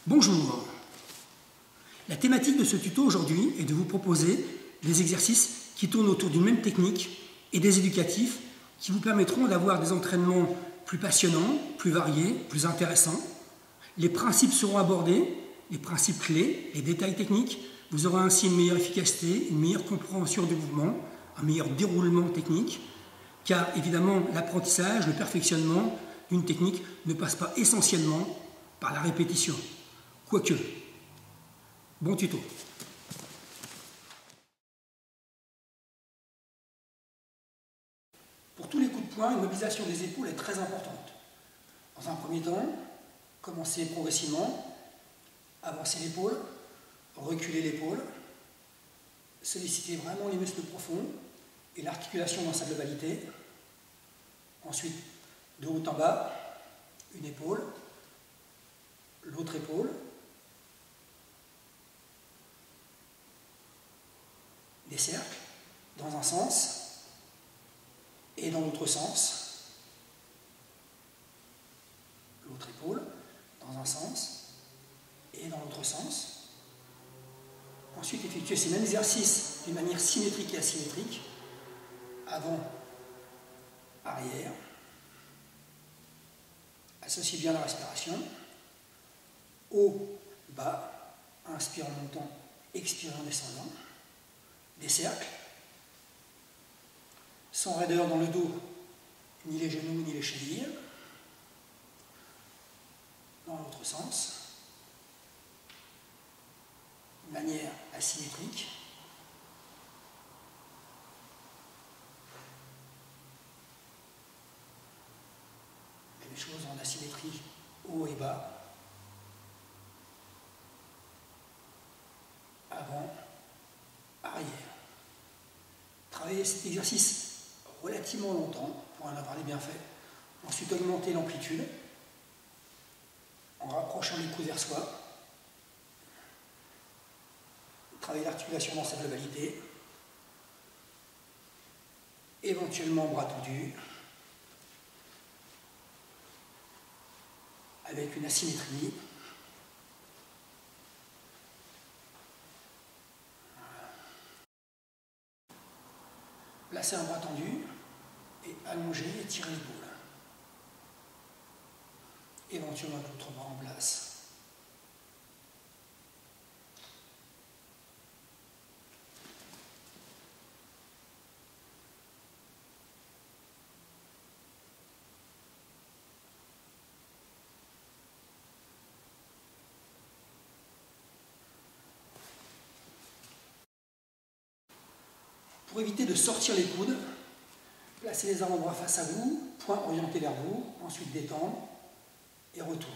Bonjour. La thématique de ce tuto aujourd'hui est de vous proposer des exercices qui tournent autour d'une même technique et des éducatifs qui vous permettront d'avoir des entraînements plus passionnants, plus variés, plus intéressants. Les principes seront abordés, les principes clés, les détails techniques. Vous aurez ainsi une meilleure efficacité, une meilleure compréhension du mouvement, un meilleur déroulement technique, car évidemment l'apprentissage, le perfectionnement d'une technique ne passe pas essentiellement par la répétition. Quoique, bon tuto. Pour tous les coups de poing, une mobilisation des épaules est très importante. Dans un premier temps, commencez progressivement, avancez l'épaule, reculez l'épaule, sollicitez vraiment les muscles profonds et l'articulation dans sa globalité. Ensuite, de haut en bas, une épaule, l'autre épaule, des cercles dans un sens et dans l'autre sens, l'autre épaule dans un sens et dans l'autre sens. Ensuite, effectuez ces mêmes exercices d'une manière symétrique et asymétrique, avant, arrière. Associez bien la respiration, haut, bas, inspire en montant, expire en descendant. Des cercles, sans raideur dans le dos, ni les genoux ni les chevilles, dans l'autre sens, de manière asymétrique. Même chose en asymétrie, haut et bas, avant, arrière. Travaillez cet exercice relativement longtemps pour en avoir les bienfaits. Ensuite, augmentez l'amplitude en rapprochant les coudes vers soi. Travaillez l'articulation dans sa globalité. Éventuellement bras tendus. Avec une asymétrie. Placez un bras tendu et allongez et tirez l'épaule. Éventuellement l'autre bras en place. Pour éviter de sortir les coudes, placez les avant-bras face à vous, poing orienté vers vous, ensuite détendre et retour.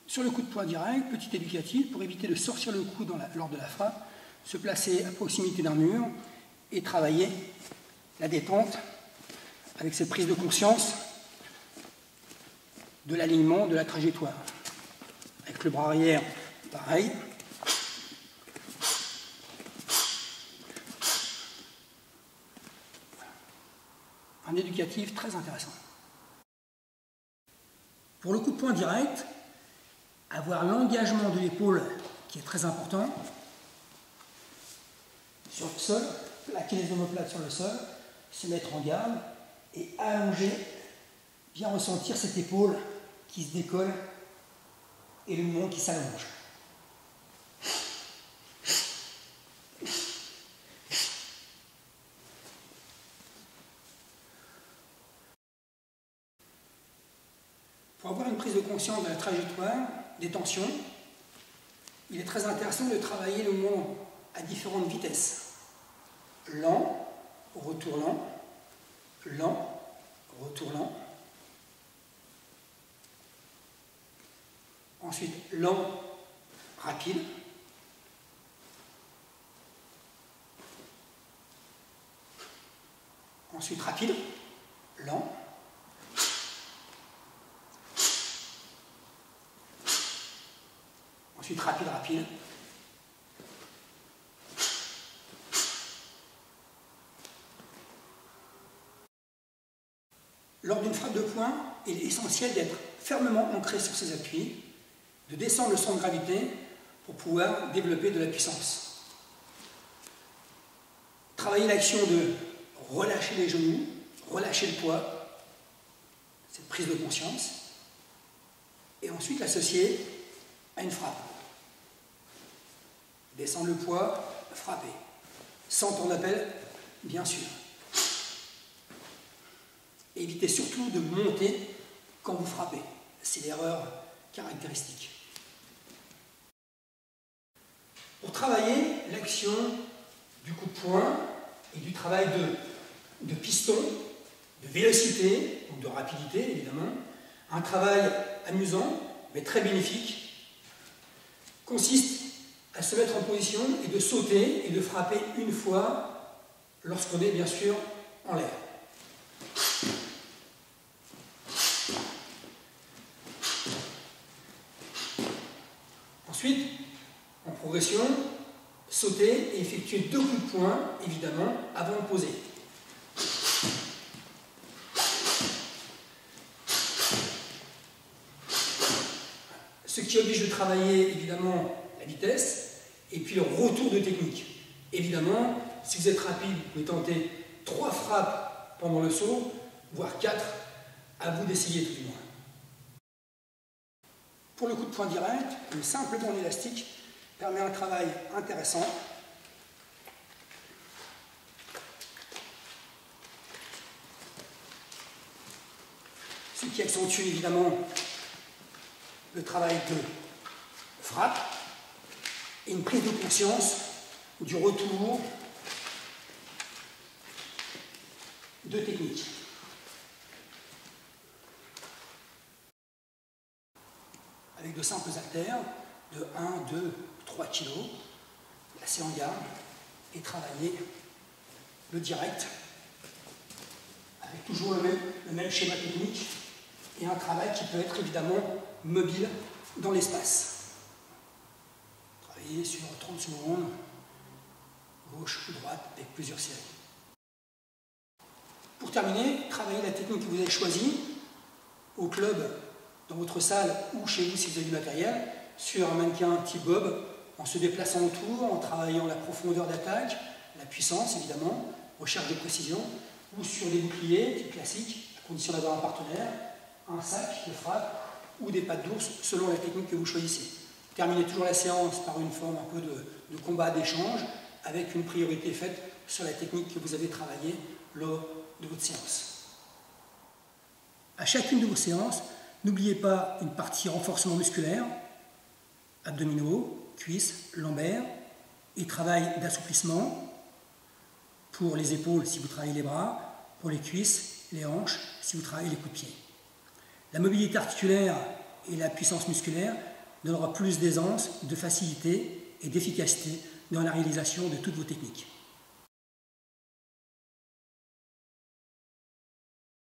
Sur le coup de poing direct, petit éducatif, pour éviter de sortir le cou lors de la frappe, se placer à proximité d'un mur et travailler la détente avec cette prise de conscience de l'alignement de la trajectoire. Avec le bras arrière, pareil. Un éducatif très intéressant. Pour le coup de poing direct, avoir l'engagement de l'épaule qui est très important sur le sol, plaquer les omoplates sur le sol, se mettre en garde et allonger, bien ressentir cette épaule qui se décolle et le mouvement qui s'allonge. Pour avoir une prise de conscience de la trajectoire, des tensions, il est très intéressant de travailler le mouvement à différentes vitesses. Lent, retour lent, lent, retour lent. Ensuite, lent, rapide. Ensuite rapide, lent. Ensuite rapide, rapide. Lors d'une frappe de poing, il est essentiel d'être fermement ancré sur ses appuis, de descendre le centre de gravité pour pouvoir développer de la puissance. Travailler l'action de relâcher les genoux, relâcher le poids, cette prise de conscience, et ensuite l'associer à une frappe. Descendre le poids, frapper. Sans temps d'appel, bien sûr. Évitez surtout de monter quand vous frappez. C'est l'erreur caractéristique. Pour travailler l'action du coup de poing et du travail de piston, de vélocité, ou de rapidité évidemment, un travail amusant mais très bénéfique consiste à se mettre en position et de sauter et de frapper une fois lorsqu'on est bien sûr en l'air. Ensuite, en progression, sauter et effectuer 2 coups de poing, évidemment, avant de poser. Ce qui oblige de travailler, évidemment, la vitesse et puis le retour de technique. Évidemment, si vous êtes rapide, vous pouvez tenter 3 frappes pendant le saut, voire 4, à vous d'essayer tout du moins. Pour le coup de poing direct, une simple bande élastique permet un travail intéressant. Ce qui accentue évidemment le travail de frappe et une prise de conscience du retour de technique. Avec de simples haltères de 1, 2, 3 kg, placés en garde et travailler le direct avec toujours le même schéma technique et un travail qui peut être évidemment mobile dans l'espace. Travailler sur 30 secondes, gauche ou droite, avec plusieurs séries. Pour terminer, travaillez la technique que vous avez choisie au club, dans votre salle ou chez vous si vous avez du matériel, sur un mannequin type bob, en se déplaçant autour, en travaillant la profondeur d'attaque, la puissance évidemment, recherche de précision, ou sur des boucliers type classique, à condition d'avoir un partenaire, un sac de frappe ou des pattes d'ours selon la technique que vous choisissez. Terminez toujours la séance par une forme un peu de combat d'échange avec une priorité faite sur la technique que vous avez travaillée lors de votre séance. À chacune de vos séances, n'oubliez pas une partie renforcement musculaire, abdominaux, cuisses, lombaires, et travail d'assouplissement pour les épaules si vous travaillez les bras, pour les cuisses, les hanches si vous travaillez les coups de pied. La mobilité articulaire et la puissance musculaire donnera plus d'aisance, de facilité et d'efficacité dans la réalisation de toutes vos techniques.